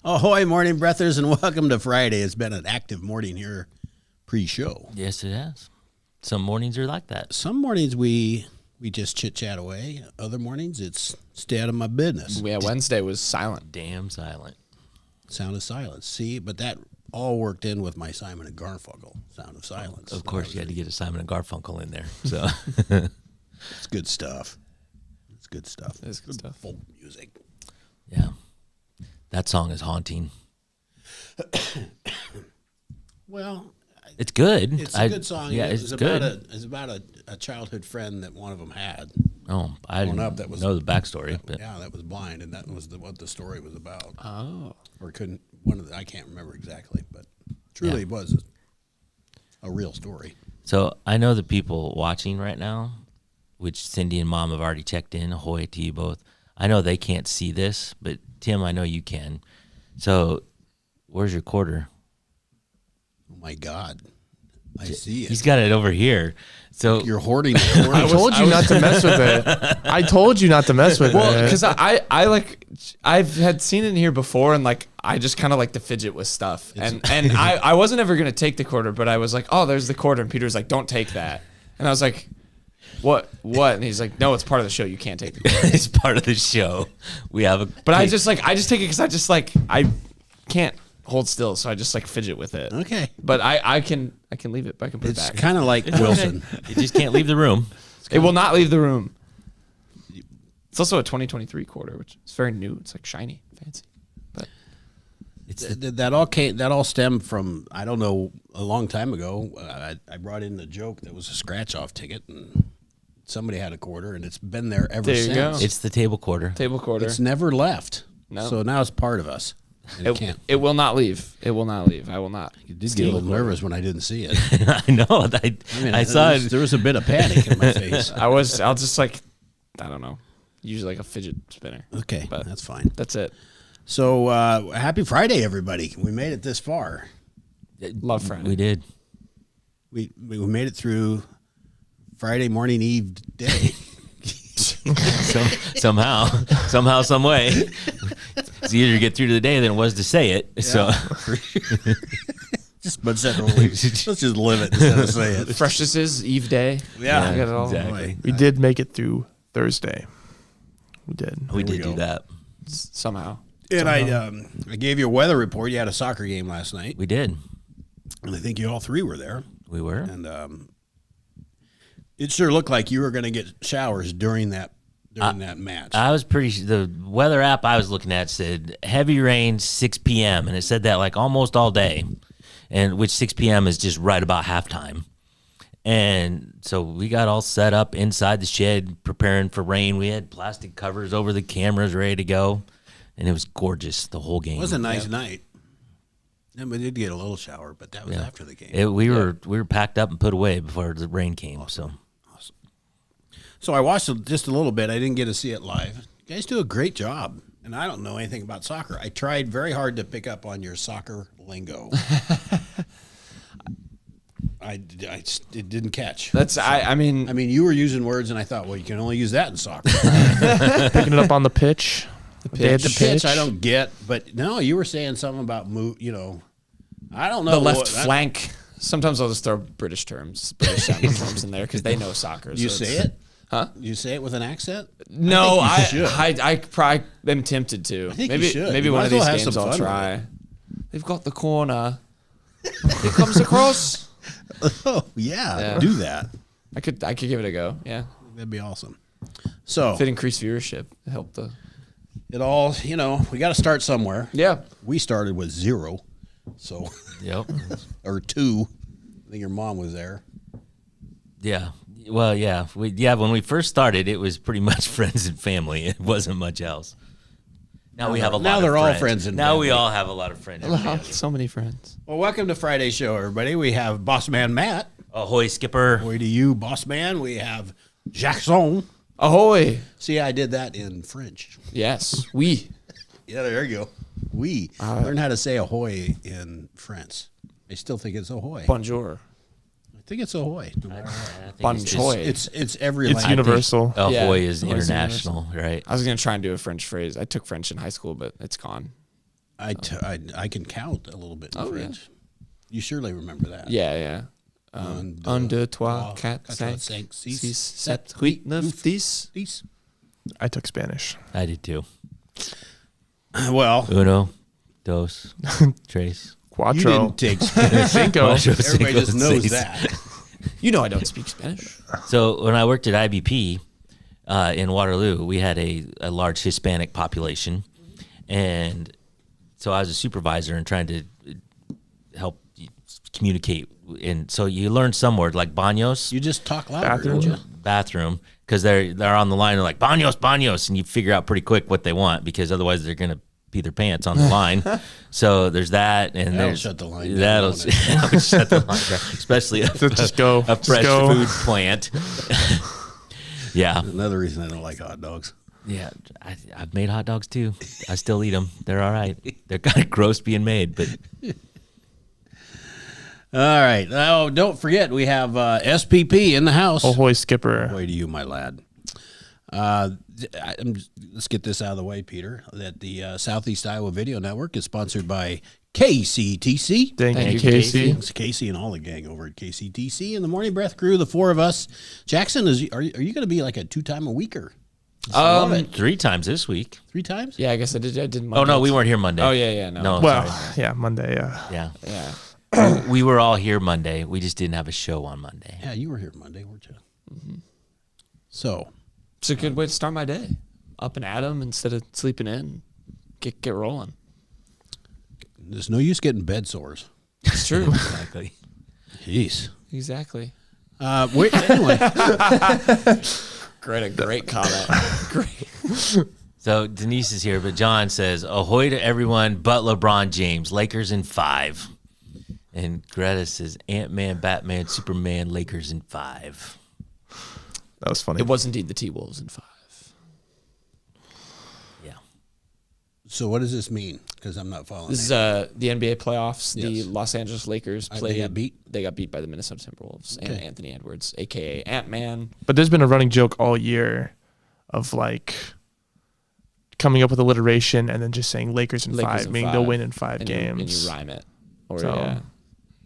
Ahoy, morning breathers, and welcome to Friday. It's been an active morning here pre-show. Yes, it has. Some mornings are like that. Some mornings we just chit-chat away. Other mornings it's stay out of my business. Yeah, Wednesday was silent. Damn silent. Sound of silence. See, but that all worked in with my Simon and Garfunkel Sound of Silence. Of course, you had to get a Simon and Garfunkel in there. So It's good stuff. It's good stuff. It's good stuff. Folk music. yeah, that song is haunting. Well, It's good. it's a good song. Yeah, it's it's about good. it's about a childhood friend that one of them had. Oh, I Growing didn't up, that was- know the backstory. But Yeah, that was blind, and that was what the story was about. Oh. Or couldn't I can't remember exactly, but truly was a real story. So I know the people watching right now, which Cindy and Mom have already checked in. Ahoy to you both. I know they can't see this, but Tim, I know you can. So where's your quarter? Oh my God, I see it. He's got it over here. So You're hoarding the I quarters. told you not to mess with it. I told you not to mess with Well, it. because I like I've had seen it in here before, and like I just kind of like to fidget with stuff, and I wasn't ever gonna take the quarter, but I was like, oh, there's the quarter, and Peter's like, don't take that, and I was like, what, and he's like, no, it's part of the show, you can't take the quarter. it's part of the show. We have a But I just take it because I can't hold still, so I just like fidget with it. Okay, But I can leave it, but I can put it's it back. kind of like Wilson. You just can't leave the room. It will not leave the room. It's also a 2023 quarter, which is very new. It's like shiny, fancy. But It's That all stemmed from, I don't know, a long time ago. I brought in the joke that was a scratch off ticket, and somebody had a quarter, and it's been there ever There you since. go. it's the table quarter. table quarter. It's never left. No. So now it's part of us. And it can't. It will not leave. It will not leave. I will not. I did get a little nervous when I didn't see it. I know. I saw it. There was a bit of panic in my face. I'll just like, I don't know. Usually like a fidget spinner. Okay, But- that's fine. That's it. So happy Friday, everybody. We made it this far. Love Friday. We did. We made it through Friday morning eve day. Somehow, some way. It's easier to get through to the day than it was to say it. So Just let's just live it instead of say it. Freshest is Eve Day. Yeah, I got it all. exactly. we did make it through Thursday. We did. we we did go. do that. Somehow. And I gave you a weather report. You had a soccer game last night, We did. and I think you all three were there. We were. And it sure looked like you were going to get showers during that match. I was the weather app I was looking at said heavy rain 6 p.m. and it said that like almost all day, and which 6 p.m. is just right about halftime. And so we got all set up inside the shed preparing for rain. We had plastic covers over the cameras ready to go, and it was gorgeous the whole game. It was a nice night. And we did get a little shower, but that was after the game. We were packed up and put away before the rain came. So So I watched just a little bit. I didn't get to see it live. You guys do a great job. And I don't know anything about soccer. I tried very hard to pick up on your soccer lingo. It didn't catch. That's I mean I mean, you were using words, and I thought, well, you can only use that in soccer. Picking it up on the pitch. They had the pitch. I don't get, but no, you were saying something about I don't know the left what- flank. Sometimes I'll just throw British sounding terms in there because they know soccer. You so say it's- it? Huh? You say it with an accent? No, I think you should. I probably am tempted to. I think maybe you should. maybe You one might of as well these have games some I'll fun with try. They've got the corner. It comes across. Oh, yeah, Yeah. do that. I could give it a go. Yeah, That'd be awesome. So if it increased viewership, it helped the. it all, we got to start somewhere. Yeah, We started with 0, so yep. or 2. I think your mom was there. Yeah. Well, yeah. When we first started, it was pretty much friends and family. It wasn't much else. Now we have a lot. Now of they're all friends. friends and now we family. all have a lot of friends. so many friends. Well, welcome to Friday's show, everybody. We have Boss Man Matt. Ahoy, Skipper. Ahoy to you, Boss Man. We have Jackson. Ahoy! See, I did that in French. Yes, we. Yeah, there you go. We learn how to say ahoy in French. I still think it's ahoy. Bonjour. I think it's ahoy. Bonjour. It's every It's language. universal. Ahoy Yeah, is Ahoy is international, right? I was gonna try and do a French phrase. I took French in high school, but it's gone. I can count a little bit in Oh, French. You surely remember that. Yeah. Un, deux, trois, quatre, cinq, six, sept, huit, neuf, dix. These. I took Spanish. I did too. Well, Uno, dos, tres. you Quattro. didn't take Spanish. Cinco. Cuatro, Everybody cinco, just knows seis. that. You know I don't speak Spanish. So when I worked at IBP in Waterloo, we had a large Hispanic population, and so I was a supervisor and trying to help communicate. And so you learn some words like baños, You just talk louder. Bathroom. Don't you? bathroom, because they're on the line. They're like baños, and you figure out pretty quick what they want because otherwise they're gonna pee their pants on the line. So there's that, and That'll there's shut the line down, That'll, won't it? that'll shut the line down, especially Just go. a Just fresh go. food plant. Yeah. Another reason I don't like hot dogs. Yeah, I've made hot dogs too. I still eat them. They're all right. They're kind of gross being made, but All right. Oh, don't forget we have SPP in the house. Ahoy, Skipper. Way to you, my lad. Let's get this out of the way, Peter. That the Southeast Iowa Video Network is sponsored by KCTC. Thank Thank you, you, Casey. It's Casey and all the gang over at KCTC and the Morning Breath crew, the four of us. Jackson, are you going to be like a 2-time-a-weeker? 3 times this week. 3 times? Yeah, I guess I did Oh Monday. no, we weren't here Monday. Oh, yeah, no. No, Well, sorry. yeah, Monday. Yeah, Yeah. we were all here Monday. We just didn't have a show on Monday. Yeah, you were here Monday, weren't you? So, It's a good way to start my day. Up and at 'em instead of sleeping in. Get rolling. there's no use getting bed sores. It's true. Exactly. Jeez. Exactly. Anyway, Great comment. Great. So Denise is here, but John says, "Ahoy to everyone but LeBron James. Lakers in 5." And Greta says, "Ant-Man, Batman, Superman, Lakers in 5." That was funny. It was indeed the T-Wolves in 5. Yeah. so what does this mean? Because I'm not following. This is that. the NBA playoffs. The Yes. Los Angeles Lakers They played. got beat? They got beat by the Minnesota Timberwolves and Okay. Anthony Edwards, a.k.a. Ant-Man. But there's been a running joke all year of like coming up with alliteration and then just saying Lakers in Lakers 5, in meaning 5. they'll win in 5 and games. You rhyme it. Or, So- yeah.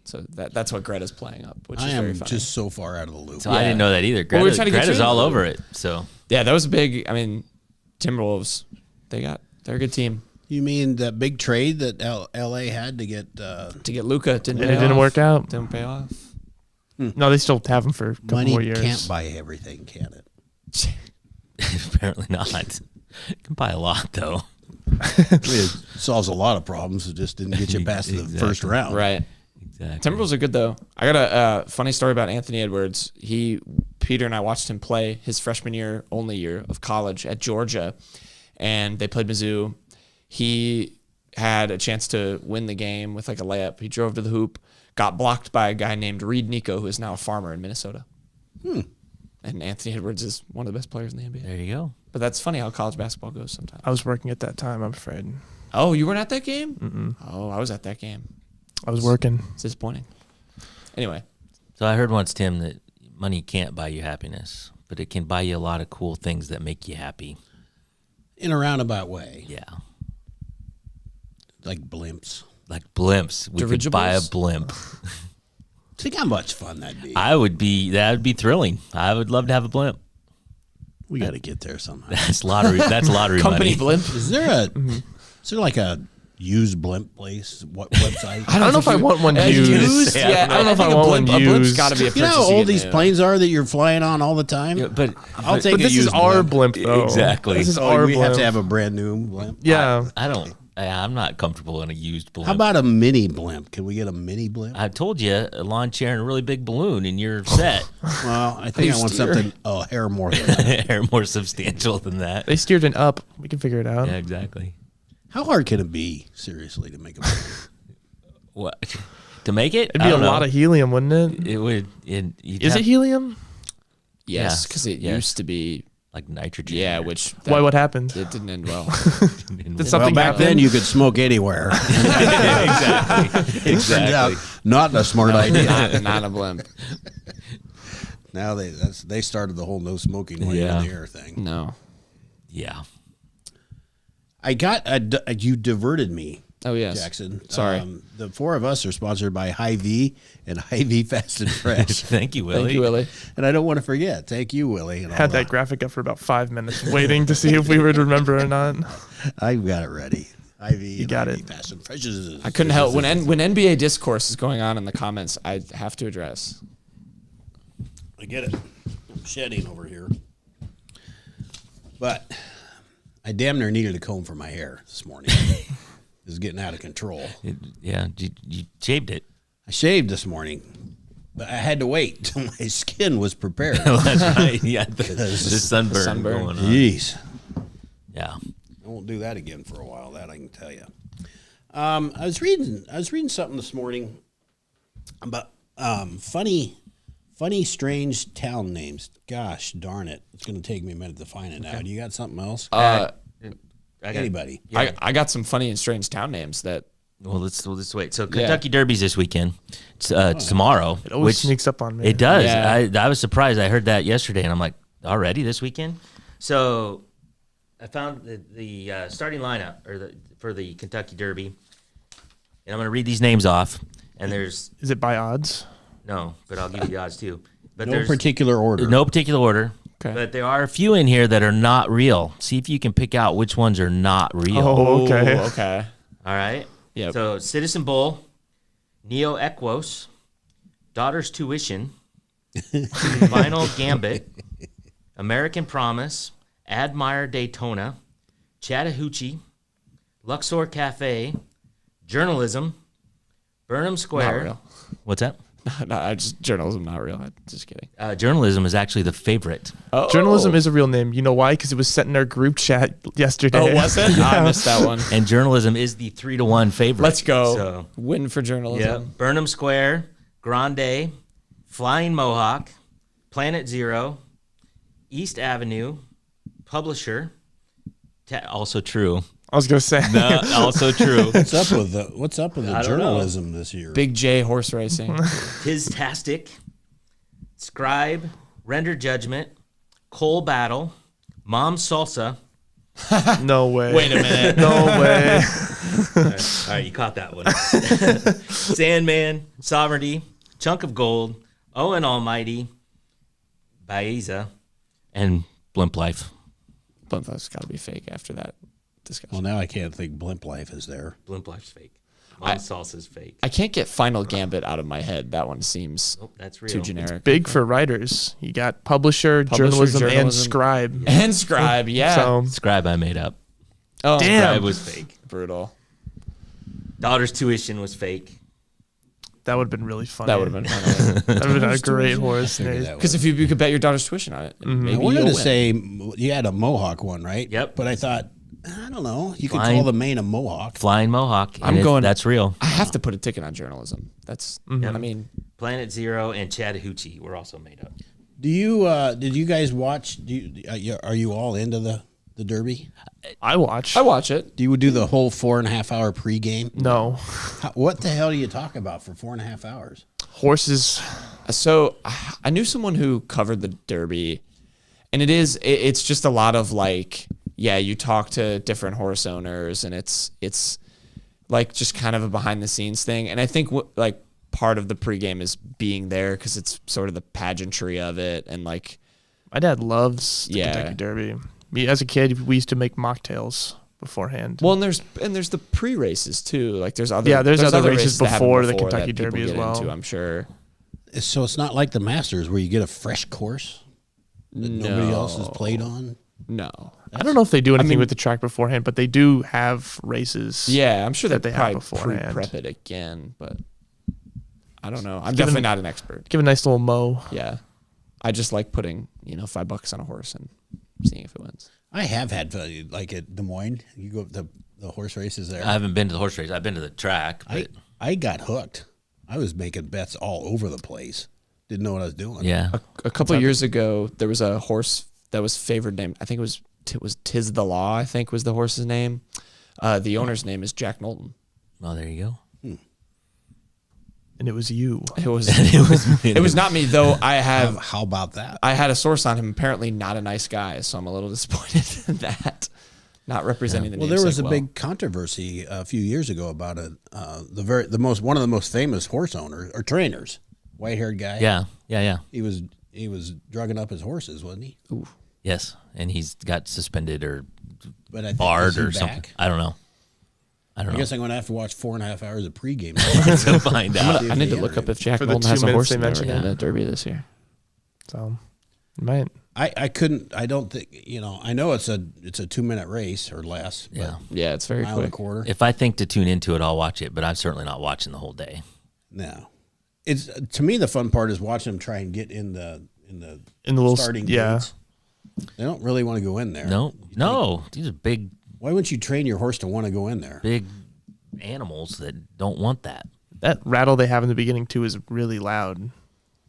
So that's what Greta's playing up, which I is very am funny. just so far out of the loop. So I didn't know that either. Well, we were Greta, trying to get Greta's you in all the over loop. it. So Yeah, that was a big. I mean, Timberwolves. They're a good team. You mean that big trade that LA had to get To get Luca didn't. And pay it didn't off. work out. Didn't pay off. No, they still have him for a couple money more years. can't buy everything, can it? apparently not. Can buy a lot though. It solves a lot of problems. It just didn't get you past the Exactly. first round. Right. Exactly. Timberwolves are good though. I got a funny story about Anthony Edwards. Peter and I watched him play his freshman year, only year of college at Georgia, and they played Mizzou. He had a chance to win the game with like a layup. He drove to the hoop, got blocked by a guy named Reed Nico, who is now a farmer in Minnesota. And Anthony Edwards is one of the best players in the NBA. There you go. But that's funny how college basketball goes sometimes. I was working at that time, I'm afraid. Oh, you weren't at that game? Oh, I was at that game. I was working. It's disappointing. Anyway, So I heard once, Tim, that money can't buy you happiness, but it can buy you a lot of cool things that make you happy. In a roundabout way, Yeah. like blimps. Like blimps. We could buy a Dirigibles? blimp. Think how much fun that'd be. That would be thrilling. I would love to have a blimp. We got to get there somehow. That's lottery company money. blimp. Is there like a used blimp place? What website? I don't know if I want one used. Yeah, I don't know if I think want a one blimp, a blimp's used. got to be a You know purchase how you old get these new. planes are that you're flying on all the time? Yeah, but I'll take But a this is used our blimp. blimp, though. Exactly. This is Oh, our we blimp. have to have a brand new blimp. Yeah. I'm not comfortable in a used blimp. How about a mini blimp? Can we get a mini blimp? I told you a lawn chair and a really big balloon, and you're set. Well, I think I want steer? something a hair more than that. Or more substantial than that. They steered an up. We can figure it out. Yeah, exactly. How hard can it be, seriously, to make a blimp? What to make it? It'd be a lot of helium, wouldn't it? It would. Is it helium? Yes, Yeah, because it yes. used to be. like nitrogen? Yeah, or- which Why? What happened? it didn't end well. Did Well, something back happen? then you could smoke anywhere. exactly. Turned out not a smart idea. not a blimp. Now they started the whole no smoking while you're Yeah. in the air thing. No. Yeah. I got you diverted me Oh, yes. Jackson. Sorry. The four of us are sponsored by Hy-Vee and Hy-Vee Fast and Fresh. Thank you, Willie. Thank you, Willie. And I don't want to forget. Thank you, Willie. And all Had that graphic up for about 5 minutes, waiting to see if we would remember or not. I've got it ready. Hy-Vee. You got it. Fast and Fresh. I couldn't help when NBA discourse is going on in the comments. I have to address. I get it. I'm shedding over here. But I damn near needed a comb for my hair this morning. It was getting out of control. Yeah, you shaved it. I shaved this morning, but I had to wait till my skin was prepared. That's right. Yeah, the sunburn, going on. Jeez. Yeah. I won't do that again for a while. That I can tell you. I was reading something this morning about funny, strange town names. Gosh darn it! It's going to take me a minute to find it now. Do you got something else? Anybody? Yeah. I got some funny and strange town names that. Well, let's wait. So Kentucky Derby's this weekend. It's tomorrow. It always sneaks up on me. It does. Yeah. I was surprised. I heard that yesterday, and I'm like, already this weekend? So I found the starting lineup for the Kentucky Derby, and I'm going to read these names off. And there's Is it by odds? no, but I'll give you the odds too. But No there's particular order. no particular order. Okay. But there are a few in here that are not real. See if you can pick out which ones are not real. Oh, okay. Okay. All right. Yep. So Citizen Bowl, Neo Equos, Daughter's Tuition, Final Gambit, American Promise, Admire Daytona, Chattahoochee, Luxor Cafe, Journalism, Burnham Not Square. real. What's that? No, I just journalism, not real. I'm just kidding. Journalism is actually the favorite. Oh. Journalism is a real name. You know why? Because it was set in our group chat yesterday. Oh, was it? I missed that one. And journalism is the 3-1 favorite. Let's go. So, Win for yeah. journalism. Burnham Square, Grande, Flying Mohawk, Planet Zero, East Avenue, Publisher, also true. I was gonna say. Also true. What's up with the I don't know. journalism this year? Big J horse racing. Tistastic, Scribe, Render Judgment, Coal Battle, Mom Salsa. No way. Wait a minute. No way. All right, you caught that one. Sandman, Sovereignty, Chunk of Gold, Owen Almighty, Baeza, and Blimp Life. Blimplife's got to be fake after that discussion. Well, now I can't think Blimp Life is there. Blimp Life's fake. Mom Salsa's fake. I can't get Final Gambit out of my head. That one seems Nope, that's real. too generic. Big for writers. You got publisher, journalism, and journalism. scribe. And Scribe, yeah. So Scribe I made up. oh, Damn. Scribe was fake. brutal. Daughter's Tuition was fake. that would have been really funny. That would have been funny. That would have been a great horse Figure name. that Because if you could bet your daughter's tuition on it, I maybe wanted you'll to win. say you had a Mohawk one, right? Yep. But I thought, I don't know. You could Fine. call the mane a Mohawk. Flying Mohawk. I'm and going- That's real. I have to put a ticket on journalism. That's, I mean, Planet Zero and Chattahoochee were also made up. Do you did you guys watch? Are you all into the Derby? I watch. I watch it. Do you do the whole 4.5 hour pregame? No. What the hell do you talk about for 4.5 hours? Horses. So I knew someone who covered the Derby, and it's just a lot of like, yeah, you talk to different horse owners, and it's like just kind of a behind the scenes thing. And I think like part of the pregame is being there because it's sort of the pageantry of it, and like, My dad loves the Yeah. Kentucky Derby. Me, as a kid, we used to make mocktails beforehand. well, and there's the pre-races too. Like there's other there's other races that happen before the Kentucky that people Derby as get well. into, I'm sure. So it's not like the Masters where you get a fresh course that nobody else has played on. No. I don't know if they do anything mean- with the track beforehand, but they do have races. Yeah, I'm sure that that they they have probably beforehand. pre-prep it again, but I don't know. I'm definitely not an expert. Give a nice little mow. Yeah, I just like putting $5 on a horse and seeing if it wins. I have had like at Des Moines. You go up the horse races there. I haven't been to the horse race. I've been to the track. But I got hooked. I was making bets all over the place. Didn't know what I was doing. yeah. A couple of years ago, there was a horse that was favored named. I think it was Tis the Law. I think was the horse's name. The owner's name is Jack Knowlton. Oh, there you go. And it was you. It was. was It was not me though. I have. How about that? I had a source on him. Apparently, not a nice guy. So I'm a little disappointed in that. not representing the Well, namesake there was a well. big controversy a few years ago about one of the most famous horse owners or trainers, white-haired guy. Yeah, yeah, yeah. He was drugging up his horses, wasn't he? Yes, and he's got suspended or But I think barred is he or something. back? I don't know. I don't I know. guess I'm going to have to watch 4.5 hours of pregame. to find out. I need to look up if Jack For the Molden has 2 a minutes horse they in mentioned the it. Derby this year. So, you might. I couldn't. I don't think. I know it's a 2-minute race or less. But Yeah. Yeah, it's very mile and a quick. quarter. If I think to tune into it, I'll watch it, but I'm certainly not watching the whole day. No, it's to me the fun part is watching them try and get in the little starting yeah. gates. They don't really want to go in there. No, these are big Why wouldn't you train your horse to want to go in there? animals that don't want that. That rattle they have in the beginning too is really loud,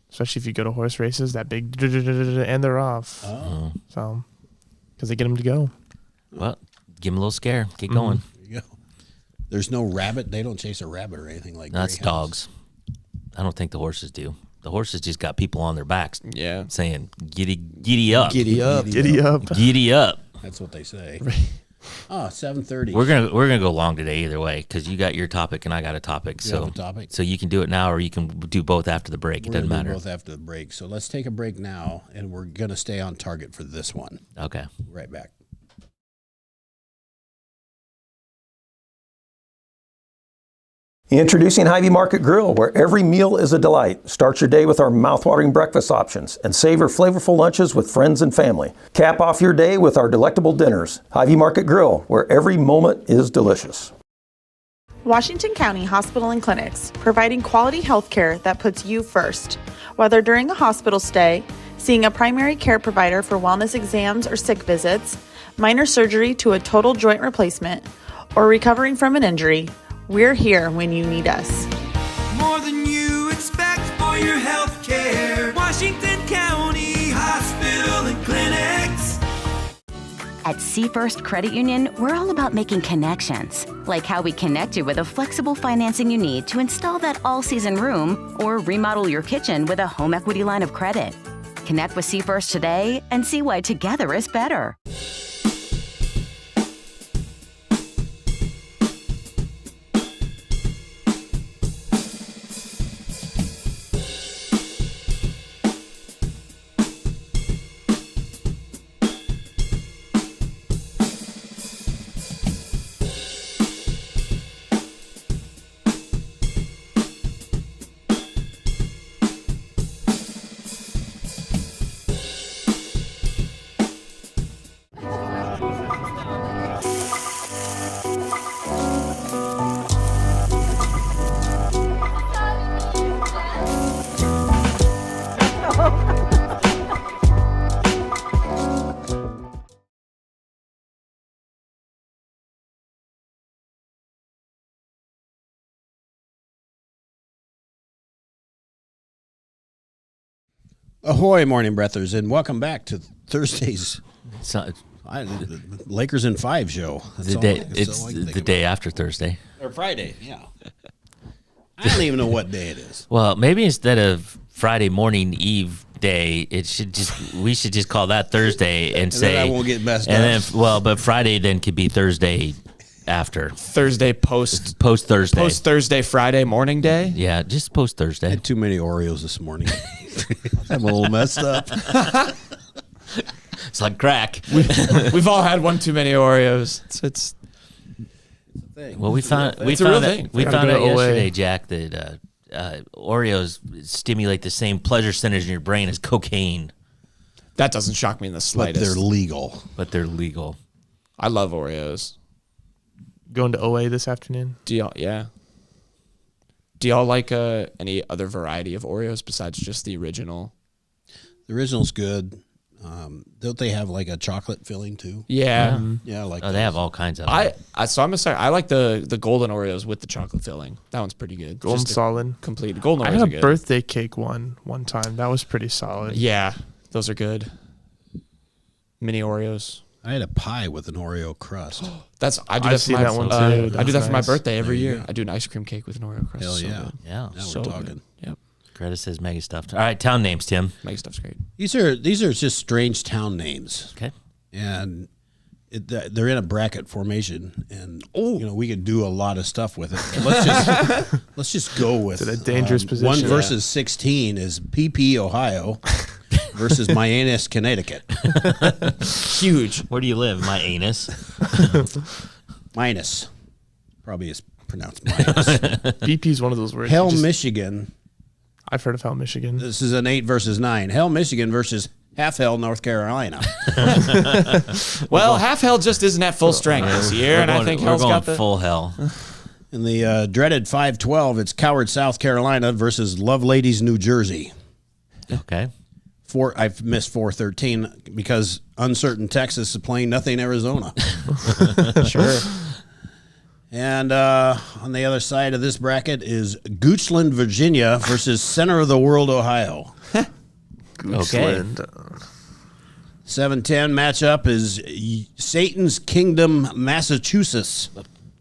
especially if you go to horse races. That big and they're off. Oh, So, because they get them to go. Well, give them a little scare. Keep going. there you go. There's no rabbit. They don't chase a rabbit or anything like that. That's dogs. I don't think the horses do. The horses just got people on their backs Yeah. saying, giddy up. Giddy up. Giddy up. Giddy up. That's what they say. Oh, 7:30. We're gonna go long today either way because you got your topic and I got a topic. You So have a topic? So you can do it now or you can do both after the break. It We're doesn't gonna do matter. both after the break. So let's take a break now, and we're gonna stay on target for this one. Okay. Right back. Introducing Hy-Vee Market Grill, where every meal is a delight. Start your day with our mouthwatering breakfast options and savor flavorful lunches with friends and family. Cap off your day with our delectable dinners. Hy-Vee Market Grill, where every moment is delicious. Washington County Hospital and Clinics, providing quality health care that puts you first. Whether during a hospital stay, seeing a primary care provider for wellness exams or sick visits, minor surgery to a total joint replacement, or recovering from an injury, we're here when you need us. More than you expect for your health care. Washington County Hospital and Clinics. At Seafirst Credit Union, we're all about making connections, like how we connect you with a flexible financing you need to install that all-season room or remodel your kitchen with a home equity line of credit. Connect with Seafirst today and see why together is better. Ahoy, morning breathers, and welcome back to Thursday's So, Lakers in 5 show. That's the all day, that's it's all I can the think day after Thursday. about. Or Friday, yeah. I don't even know what day it is. Well, maybe instead of Friday morning eve day, we should just call that Thursday and say then I won't get messed and up. then but Friday then could be Thursday after Thursday post Thursday. Friday morning day. Yeah, just post I Thursday. had too many Oreos this morning. I'm a little messed up. It's like crack. We've all had one too many Oreos. It's Well, we found a real thing. we Gotta found go out away. yesterday, Jack, that Oreos stimulate the same pleasure centers in your brain as cocaine, that doesn't shock me in the But slightest. they're legal. but they're legal. I love Oreos. Going to OA this afternoon. Do y'all like any other variety of Oreos besides just the original? The original's good. Don't they have like a chocolate filling too? Yeah. Yeah, I like Oh, they have all kinds of. So I'm gonna say I like the golden Oreos with the chocolate filling. That one's pretty good. Golden Just a solid. complete golden I Oreos had are a good. birthday cake one time. That was pretty solid. Yeah, those are good. Mini Oreos. I had a pie with an Oreo crust. I do I've that for seen my that one too. I do That's that for my nice. birthday every There you year. go. I do an ice cream cake with an Oreo crust. Hell So yeah. good. yeah. Now So we're good. talking. Yep. Greta says mega stuffed. All right, town names, Tim. Mega stuff's great. These are just strange town names. Okay. And they're in a bracket formation, and we could do a lot of stuff with it. So let's just go with It's a dangerous position. 1 versus 16 is PP Ohio versus my anus Connecticut. Huge. Where do you live? My anus. Minus, probably is pronounced minus. BP is one of those words. Hell, you just- Michigan. I've heard of Hell, Michigan. This is an 8 versus 9. Hell, Michigan versus Half Hell, North Carolina. Well, Half Hell just isn't at full strength this year, and I think we're Hell's going got the full hell. In the dreaded 5-12, it's Coward, South Carolina versus Love Ladies, New Jersey. Okay. I've missed 4-13 because uncertain Texas is playing nothing Arizona. Sure. And on the other side of this bracket is Goochland, Virginia versus Center of the World, Ohio. Goochland. 7-10 matchup is Satan's Kingdom, Massachusetts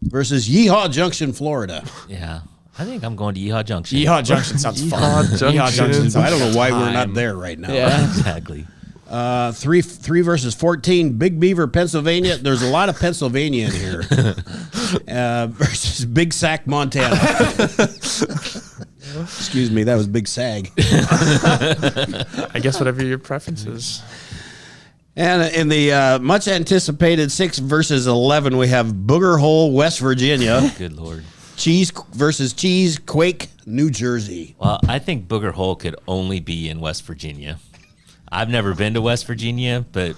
versus Yeehaw Junction, Florida. Yeah. I think I'm going to Yeehaw Junction. Yeehaw Junction sounds fun. Yeehaw Junction. I don't know why we're not Time. there right now. Yeah. Exactly. 3 versus 14, Big Beaver, Pennsylvania. There's a lot of Pennsylvania in here. Versus Big Sac, Montana. Excuse me, that was Big Sag. I guess whatever your preference is. And in the much anticipated 6 versus 11, we have Booger Hole, West Virginia. Good Lord. Cheese versus Cheese, Quake, New Jersey. Well, I think Booger Hole could only be in West Virginia. I've never been to West Virginia, but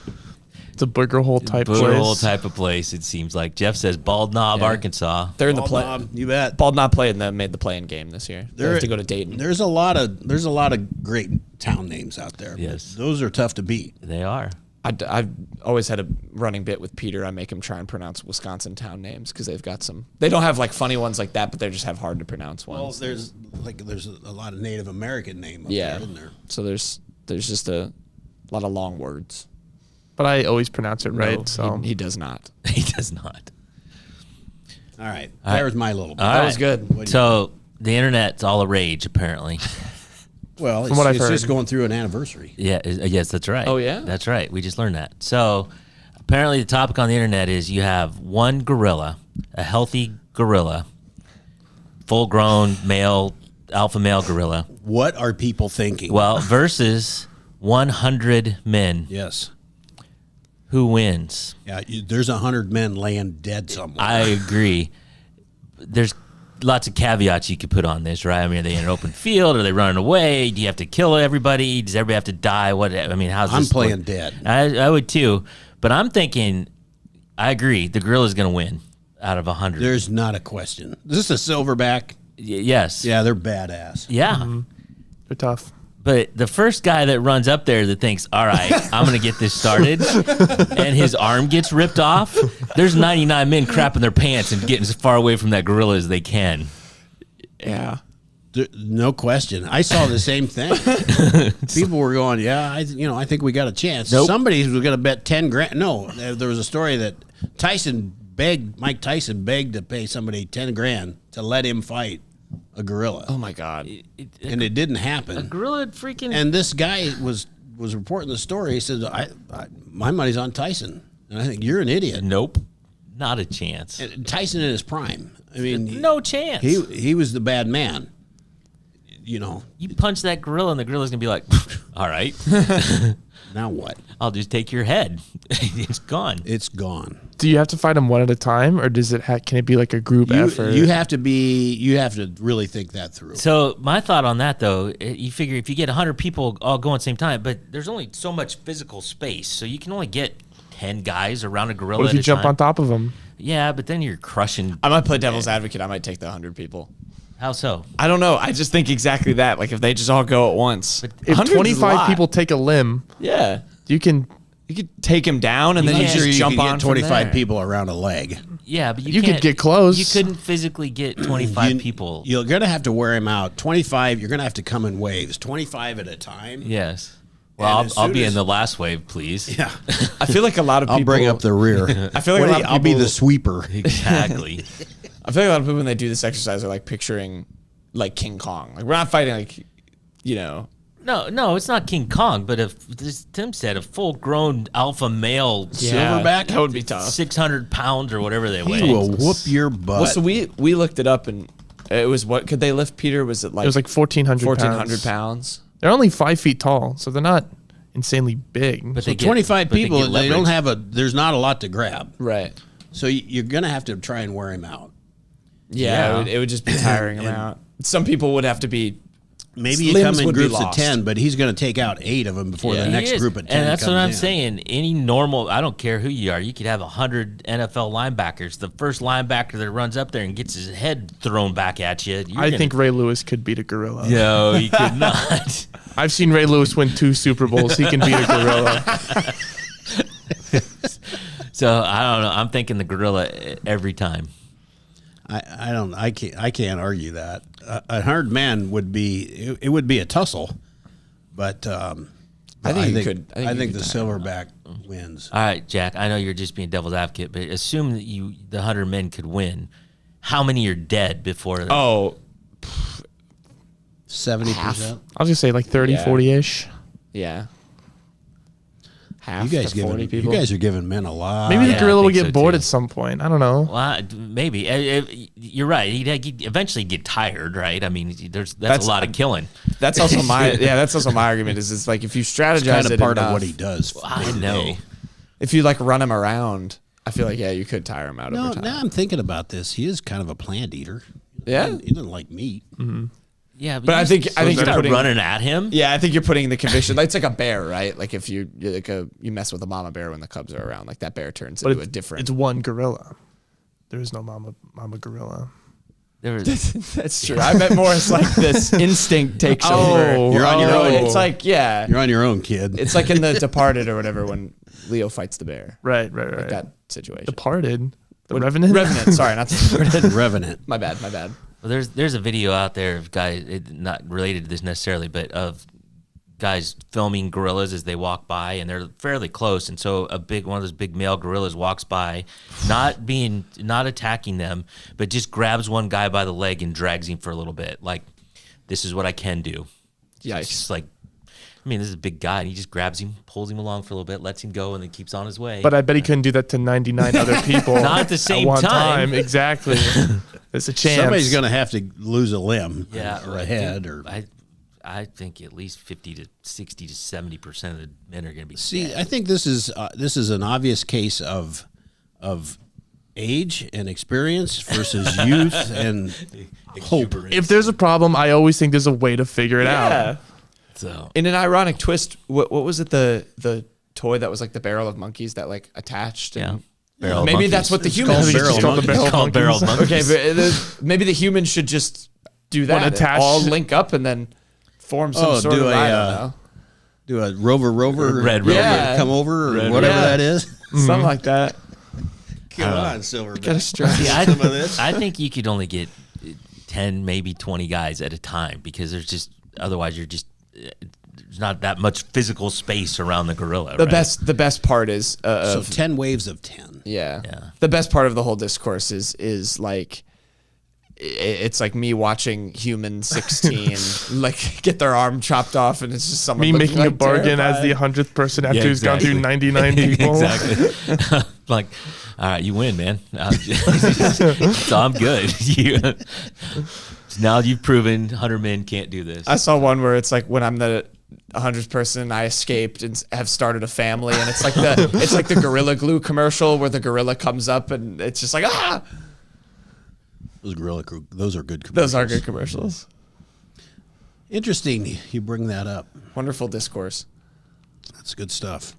It's a booger hole type Booger place. Hole type of place, it seems like. Jeff says Bald Knob, Arkansas. They're in the Bald play. Knob, you bet. Bald Knob made the play-in game this year. They have to go to Dayton. There's a lot of great town names out there. but Yes. those are tough to beat. They are. I've always had a running bit with Peter. I make him try and pronounce Wisconsin town names because they've got some. They don't have like funny ones like that, but they just have hard to pronounce Well, ones. there's a lot of Native American name up Yeah. there, isn't there? So there's just a lot of long words. But I always pronounce it right. No, So he does not. He does not. All right. All right. There's my little bit. All That right. was good. What do you- So the internet's all a rage, apparently. well, from what I've it's heard. just going through an anniversary. Yeah. Yes, that's right. Oh, yeah? That's right. We just learned that. So apparently the topic on the internet is you have one gorilla, a healthy gorilla, full-grown male, alpha male gorilla, What are people thinking? well, versus 100 men. yes. Who wins? Yeah, there's 100 men laying dead somewhere. I agree. There's lots of caveats you could put on this, right? I mean, are they in an open field? Are they running away? Do you have to kill everybody? Does everybody have to die? What? I mean, how's I'm this playing work? dead. I would too, but I'm thinking. I agree. The gorilla's going to win out of 100. There's not a question. Is this a silverback? Yes. Yeah, they're badass. Yeah. they're tough. But the first guy that runs up there that thinks, all right, I'm going to get this started, and his arm gets ripped off, there's 99 men crapping their pants and getting as far away from that gorilla as they can. Yeah. No question. I saw the same thing. People were going, "Yeah, I think we got a chance." Nope. Somebody was going to bet 10 grand. No, there was a story that Mike Tyson begged to pay somebody 10 grand to let him fight a gorilla, Oh my God. and it didn't A happen. gorilla freaking. And this guy was reporting the story. He said, "My money's on Tyson," and I think you're an idiot. Nope. Not a chance. And Tyson in his prime. I mean, No chance. He was the bad man. You know, You punch that gorilla, and the gorilla's going to be like, all right, now what? I'll just take your head. It's gone. It's gone. Do you have to fight them one at a time, or does it? Can it be like a group effort? You have to really think that through. So my thought on that, though, you figure if you get 100 people all go at the same time, but there's only so much physical space, so you can only get 10 guys around a gorilla What if at you a jump time. on top of them? Yeah, but then you're crushing. I might play devil's advocate. I might take the 100 people. How so? I don't know. I just think exactly that. Like if they just all go at once. If 100 is a 25 lot. people take a limb, Yeah. you can. You could take him down and then I'm you sure just you jump could on get from 25 there. people around a leg. Yeah, but You could can't- get close. You couldn't physically get 25 You- people. You're gonna have to wear him out. 25. You're gonna have to come in waves. 25 at a time. Yes. And Well, as I'll soon be as- in the last wave, please. Yeah. I feel like a lot of people. I'll bring up the rear. I feel like a lot of I'll be people- the sweeper. Exactly. I feel like a lot of people when they do this exercise are like picturing like King Kong. Like we're not fighting like, you know, No, it's not King Kong, but if this Tim said a full-grown alpha male Silverback? That would be tough. 600 pounds or whatever they weigh. He will whoop your butt. Well, so we looked it up, and it was what could they lift, Peter? Was it like It was like 1,400 1,400 pounds? They're only 5 feet tall, so they're not insanely big. But So they get- 25 but they people, get they don't leverage. there's not a lot to grab. Right. So you're going to have to try and wear him out. Yeah, it would just be tiring him out. Some people would have to be. Maybe you Limbs come in would be groups of lost. 10, but he's going to take out 8 of them before the He next is. group of 10 And that's what comes I'm in. saying. Any normal, I don't care who you are, you could have 100 NFL linebackers. The first linebacker that runs up there and gets his head thrown back at you. I think Ray Lewis could beat a gorilla. No, he could not. I've seen Ray Lewis win 2 Super Bowls. He can beat a gorilla. So I don't know. I'm thinking the gorilla every time. I can't argue that. A hard man would be, it would be a tussle, but I think you could- I think you the could tire him silverback wins. All right, Jack, I know you're just being devil's advocate, but assume that the 100 men could win. How many are dead before? Oh, 70%. I was going to say like 30, Yeah. 40-ish. yeah. Half You guys to 40 people. you guys are giving men a lot. Maybe yeah, the I gorilla would think get so, bored too. at some point. I don't know. Well, maybe. You're right. He'd eventually get tired, right? I mean, that's a lot of killing. That's also that's also my argument. Is it's like if you strategize kind of it part of enough, what he does. I day to know. day. if you like run him around, I feel like you could tire him out No, over time. now I'm thinking about this. He is kind of a plant eater. Yeah? He doesn't like meat. Yeah, But I think you're start putting running at him. Yeah, I think you're putting the conviction. It's like a bear, right? Like if you you mess with a mama bear when the cubs are around, like that bear turns But into a different. It's one gorilla. There is no mama gorilla. There was, That's true. I meant more as like this instinct takes over. You're on your own. It's like You're on your own, kid. it's like in The Departed or whatever when Leo fights the bear. Right. Like that situation. Departed. The Revenant? Revenant. Sorry, not The Departed. Revenant. My bad. well, there's a video out there of guys, not related to this necessarily, but of guys filming gorillas as they walk by, and they're fairly close. And so one of those big male gorillas walks by, not attacking them, but just grabs one guy by the leg and drags him for a little bit. Like, this is what I can do. Yikes. It's just like, I mean, this is a big guy, and he just grabs him, pulls him along for a little bit, lets him go, and then keeps on his way. But I bet he couldn't do that to 99 other people. Not at the same one time. Exactly. There's a chance. Somebody's going to have to lose a limb Yeah, or a head. Or I think at least 50 to 60 to 70% of the men are going to be See, dead. I think this is an obvious case of age and experience versus youth and hope. If there's a problem, I always think there's a way to figure it out. So In an ironic twist, what was it? The toy that was like the barrel of monkeys that like attached. And Barrel of maybe monkeys. that's what the It's humans. called barrel It's called the monkeys. barrel It's called barrel of monkeys. Okay, but maybe the humans should just do that. and attach- all link up and then form some sort do of. a, I don't know. Do a rover Red rover. Yeah. come over or Red whatever rover. that is. Something like that. Come on, Silverback. Gotta stress. See, I, Some of this. I think you could only get 10, maybe 20 guys at a time because otherwise you're just, there's not that much physical space around the gorilla. The right? the best part is So of 10 waves of 10. yeah. Yeah. The best part of the whole discourse is like it's like me watching human 16 like get their arm chopped off and it's just someone Me looking, making a like, bargain as the terrified. 100th person after Yeah, he's gone through exactly. 99 people. Exactly. Like, all right, you win, man. So I'm good. Now you've proven 100 men can't do this. I saw one where it's like when I'm the 100th person, I escaped and have started a family, and it's like the Gorilla Glue commercial where the gorilla comes up and it's just like Those those are good commercials. those are good commercials. Interesting you bring that up. Wonderful discourse. That's good stuff.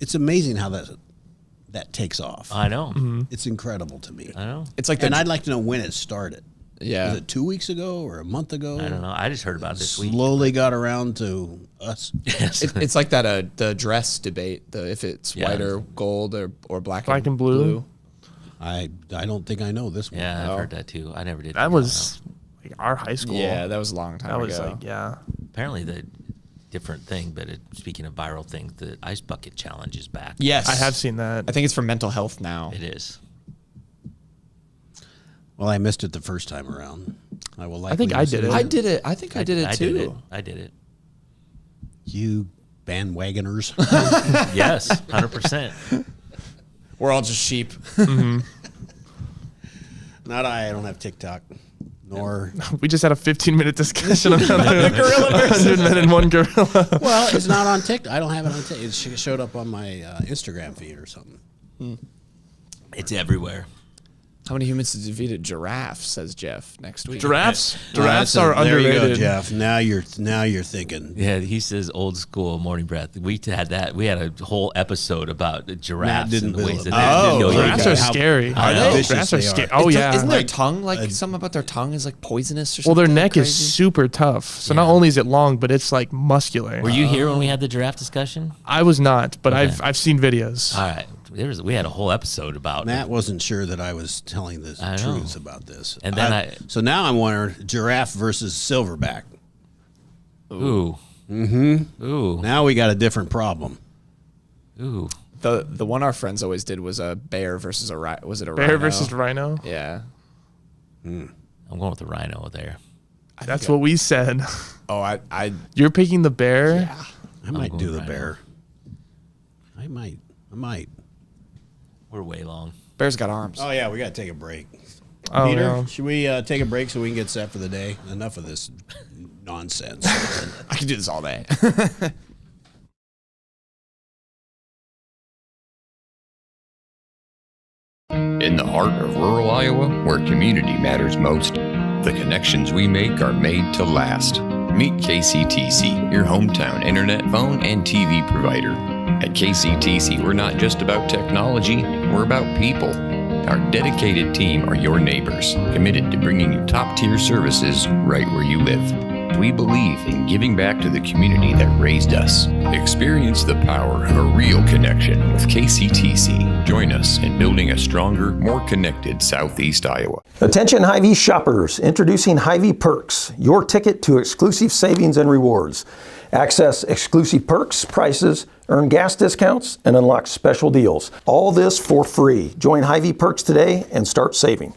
It's amazing how that takes off. I know. It's incredible to me. I know. It's like And I'd like to know when it started. yeah. Was it 2 weeks ago or a month ago? I don't know. I just heard about this week. Slowly got around to us. It's like that the dress debate, if it's Yeah. white or gold or black and blue. I don't think I know this one. Yeah, Oh. I've heard that too. I never did. That was like our high school. Yeah, that was a long time That was ago. like, yeah. Apparently the different thing, but speaking of viral things, the ice bucket challenge is back. Yes, I have seen that. I think it's for mental health now. It is. Well, I missed it the first time around. I will likely I think I miss did it. I did it. I think I did it too. I did it. You bandwagoners. Yes, 100%. We're all just sheep. Not I. I don't have TikTok. Nor. We just had a 15-minute discussion about the gorilla 100 men and one gorilla. Well, it's not on TikTok. I don't have it on TikTok. It showed up on my Instagram feed or something. It's everywhere. How many humans to defeat a giraffe? Says Jeff next week. Giraffes That's are there you underrated. go, Jeff. Now you're thinking. Yeah, he says old school morning breath. We had that. We had a whole episode about giraffes didn't and the ways build- that Oh, they kill you. giraffes are scary. I know. Giraffes are Vicious they scary. are. Oh yeah. Isn't their tongue like something about their tongue is like poisonous or Well, something? their neck is crazy? super tough. So not only is it long, but it's like muscular. Were you here when we had the giraffe discussion? I was not, but Okay. I've seen videos. All right. We had a whole episode about Matt wasn't sure that I was telling the I know. truth about this. And then So now I'm wondering giraffe versus silverback. Ooh. Mm-hmm. Ooh. Now we got a different problem. Ooh. The one our friends always did was a bear versus a rhino. Was it a Bear rhino? versus rhino. Yeah. I'm going with the rhino there. That's what we said. Oh, I You're picking the bear. I might going do the rhino. bear. I might. We're way long. bear's got arms. Oh yeah, we got to take a break. Oh, Peter, no. should we take a break so we can get set for the day? Enough of this nonsense. I could do this all day. In the heart of rural Iowa, where community matters most, the connections we make are made to last. Meet KCTC, your hometown internet, phone, and TV provider. At KCTC, we're not just about technology, we're about people. Our dedicated team are your neighbors, committed to bringing you top-tier services right where you live. We believe in giving back to the community that raised us. Experience the power of a real connection with KCTC. Join us in building a stronger, more connected Southeast Iowa. Attention Hy-Vee shoppers, introducing Hy-Vee Perks, your ticket to exclusive savings and rewards. Access exclusive perks, prices, earn gas discounts, and unlock special deals. All this for free. Join Hy-Vee Perks today and start saving.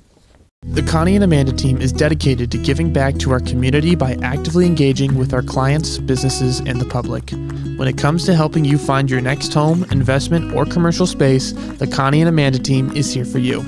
The Connie and Amanda team is dedicated to giving back to our community by actively engaging with our clients, businesses, and the public. When it comes to helping you find your next home, investment, or commercial space, the Connie and Amanda team is here for you.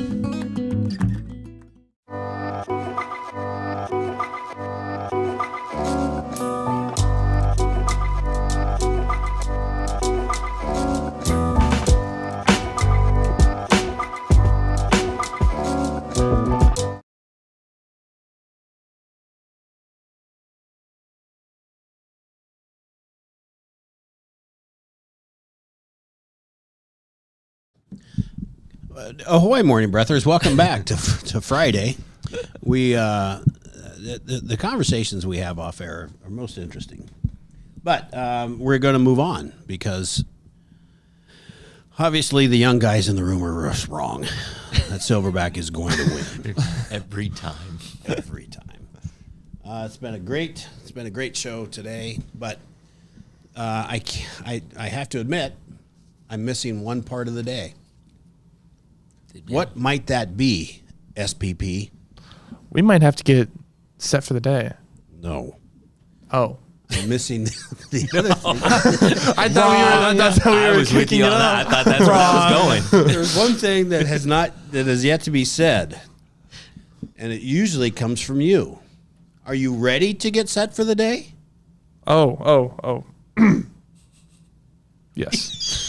Ahoy, morning breathers! Welcome back to Friday. We the conversations we have off air are most interesting, but we're going to move on because obviously the young guys in the room are just wrong. That Silverback is going to win Every time. every time. It's been a great show today, but I have to admit I'm missing one part of the day. What might that be, SPP? We might have to get set for the day. No. Oh. I'm missing the other thing. I thought we were was with kicking you it on that. up. I thought that's where I was going. There's one thing that has yet to be said, and it usually comes from you. Are you ready to get set for the day? Oh. Yes.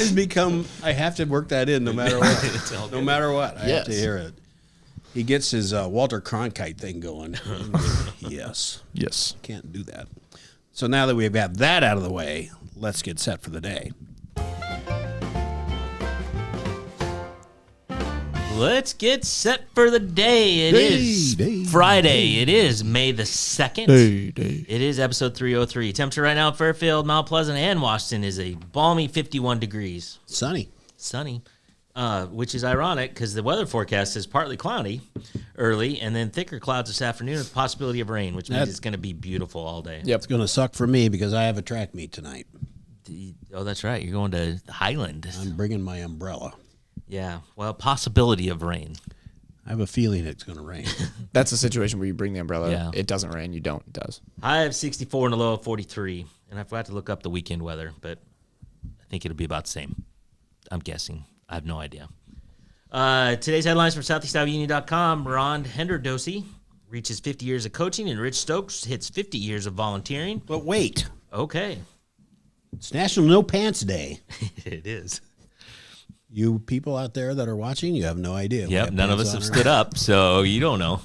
It's become, I have to work that in no matter what. No matter what. I have to hear it. He gets his Walter Cronkite thing going. Yes. Yes. Can't do that. So now that we've got that out of the way, let's get set for the day. Let's get set for the day. It is Friday. It is May the 2nd. It is episode 303. Temperature right now at Fairfield, Mount Pleasant, and Washington is a balmy 51 degrees. Sunny. Which is ironic because the weather forecast is partly cloudy early and then thicker clouds this afternoon with the possibility of rain, which means it's going to be beautiful all day. It's going to suck for me because I have a track meet tonight. Oh, that's right. You're going to Highland. I'm bringing my umbrella. Yeah. Well, possibility of rain. I have a feeling it's going to rain. That's a situation where you bring the umbrella. Yeah. It doesn't rain. You don't. It does. High of 64 and a low of 43. And I forgot to look up the weekend weather, but I think it'll be about the same. I'm guessing. I have no idea. Today's headlines from SoutheastIowaUnion.com. Ron Henderdosi reaches 50 years of coaching, and Rich Stokes hits 50 years of volunteering. But wait, Okay. it's National No Pants Day. It is. You people out there that are watching, you have no idea. if we Yep, have none of pants us on have or stood up, so you don't know.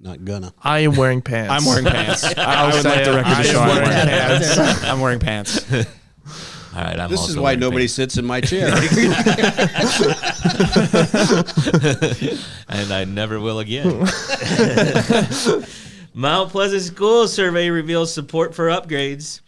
Not gonna. I am wearing pants. I'm wearing pants. I would like the record to show I'm wearing pants. I'm wearing pants. All right, I'm This also is why wearing nobody pants. sits in my chair. And I never will again. Mount Pleasant School Survey reveals support for upgrades,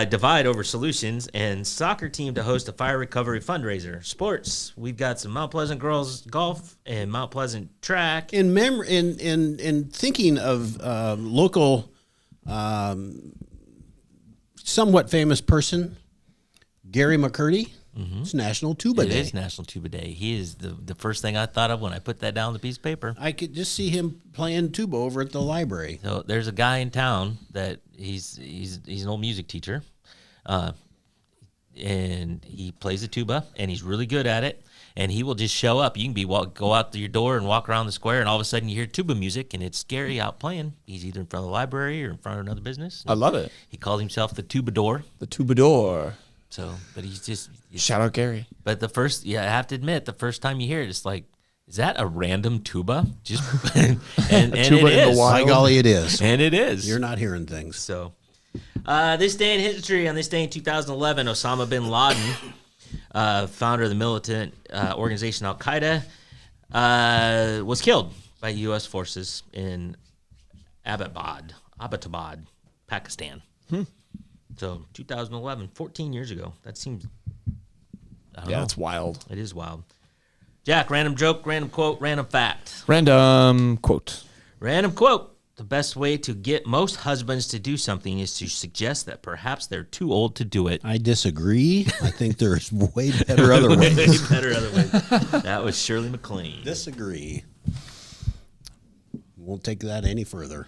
divide over solutions, and soccer team to host a fire recovery fundraiser. Sports, we've got some Mount Pleasant girls golf and Mount Pleasant track. in thinking of local, somewhat famous person, Gary McCurdy. It's National Tuba It Day. is National Tuba Day. He is the first thing I thought of when I put that down on the piece of paper. I could just see him playing tuba over at the library. So there's a guy in town that he's an old music teacher, and he plays the tuba, and he's really good at it. And he will just show up. You can go out to your door and walk around the square, and all of a sudden you hear tuba music, and it's Gary out playing. He's either in front of the library or in front of another business. I love it. He calls himself the Tubador. The Tubador. So, but he's just. Shout out Gary. But I have to admit, the first time you hear it, it's like, is that a random tuba? Just and tuba it in the is. wild. By golly, it is. And it is. You're not hearing things. So, this day in history, on this day in 2011, Osama bin Laden, founder of the militant organization Al Qaeda, was killed by U.S. forces in Abbottabad, Pakistan. So, 2011, 14 years ago. That seems. I don't know. That's wild. It is wild. Jack, random joke, random quote, random fact. Random quote. Random quote. The best way to get most husbands to do something is to suggest that perhaps they're too old to do it. I disagree. I think there's way better other ways. Better other ways. That was Shirley MacLaine. Disagree. Won't take that any further.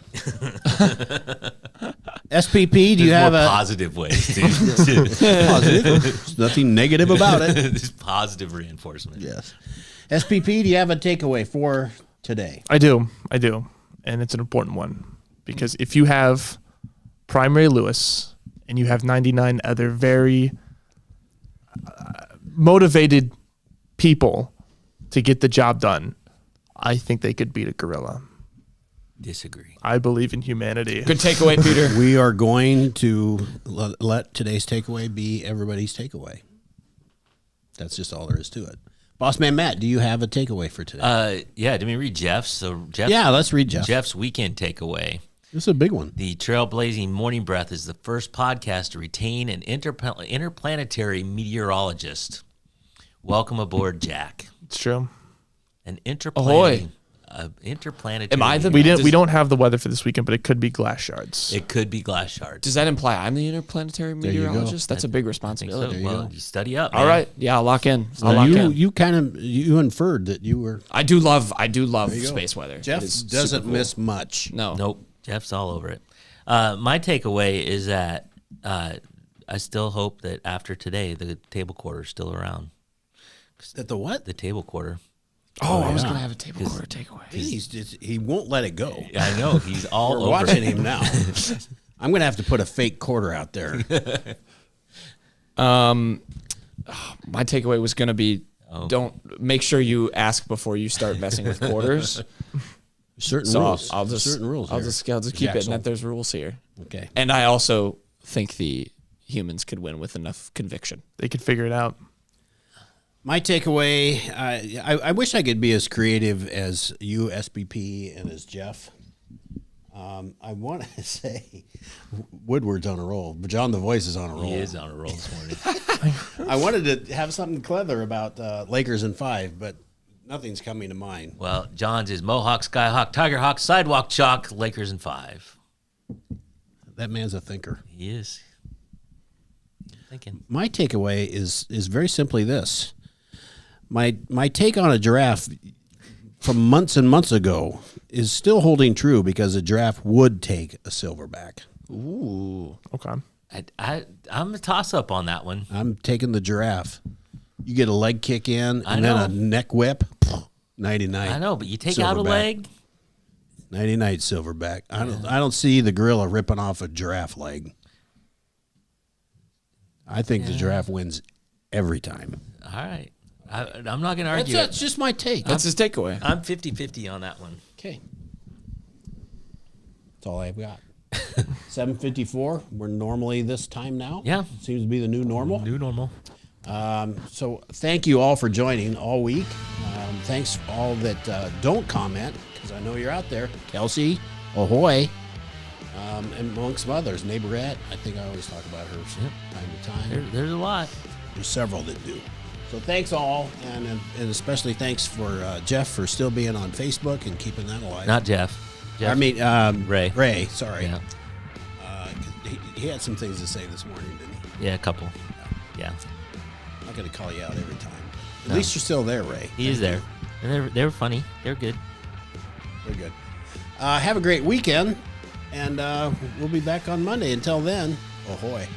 SPP, do you have more a positive ways to positive? There's nothing negative about it. just positive reinforcement. Yes. SPP, do you have a takeaway for today? I do. And it's an important one because if you have Primary Lewis and you have 99 other very motivated people to get the job done, I think they could beat a gorilla. Disagree. I believe in humanity. Good takeaway, Peter. We are going to let today's takeaway be everybody's takeaway. That's just all there is to it. Boss man Matt, do you have a takeaway for today? Did we read Jeff's? So Jeff, Yeah, let's read Jeff. Jeff's weekend takeaway. This is a big one. The Trailblazing Morning Breath is the first podcast to retain an interplanetary meteorologist. Welcome aboard, Jack. It's true. An Ahoy. interplanetary. Am I the- We don't have the weather for this weekend, but it could be glass shards. It could be glass shards. Does that imply I'm the interplanetary you go. meteorologist? That's a big I think responsibility. so. Well, you study up. All man. right. Yeah, I'll lock in. I'll lock in. You inferred that you were. I do love you go. space weather. Jeff It is doesn't super cool. miss much. No. Nope. Jeff's all over it. My takeaway is that I still hope that after today, the table quarter is still around. At the what? The table quarter. Oh, I was yeah. going to have a table quarter takeaway. He won't let it go. I know. He's all We're over watching it. him now. I'm going to have to put a fake quarter out there. My takeaway was going to be don't make sure you ask before you start messing with quarters. Certain So rules. I'll just certain rules. I'll here. just keep it Jackson. that there's rules here. Okay. And I also think the humans could win with enough conviction. They could figure it out. My takeaway, I wish I could be as creative as you, SBP, and as Jeff. I want to say Woodward's on a roll, but John the Voice is on a roll. He is on a roll this morning. I wanted to have something clever about Lakers in 5, but nothing's coming to mind. Well, John's is Mohawk, Skyhawk, Tigerhawk, Sidewalk Chalk, Lakers in 5. That man's a thinker. He is. Thinking. My takeaway is very simply this. my take on a giraffe from months and months ago is still holding true because a giraffe would take a silverback. Ooh. Okay. I'm a toss up on that one. I'm taking the giraffe. You get a leg kick in I and then know. a neck whip. 99. I know, but you take out a Silverback. leg. 99 silverback. I don't see the gorilla ripping off a giraffe leg. I think the giraffe wins every time. All right. I'm not going to argue. That's just my take. That's his takeaway. I'm 50-50 on that one. Okay. That's all I've got. 7:54. We're normally this time now. Yeah. Seems to be the new normal. New normal. So thank you all for joining all week. Thanks all that don't comment, because I know you're out there. Kelsey, ahoy, and amongst some others. Neighborette, I think I always talk about her from time to time. There's a lot. There's several that do. So thanks all, and especially thanks for Jeff for still being on Facebook and keeping that alive. Not Jeff. I mean, Ray. Ray, sorry. Yeah. He had some things to say this morning, didn't he? Yeah, a couple. Yeah. I'm not going to call you out every time. At No. least you're still there, Ray. He is there. And they were funny. They're good. Very good. Have a great weekend, and we'll be back on Monday. Until then, ahoy.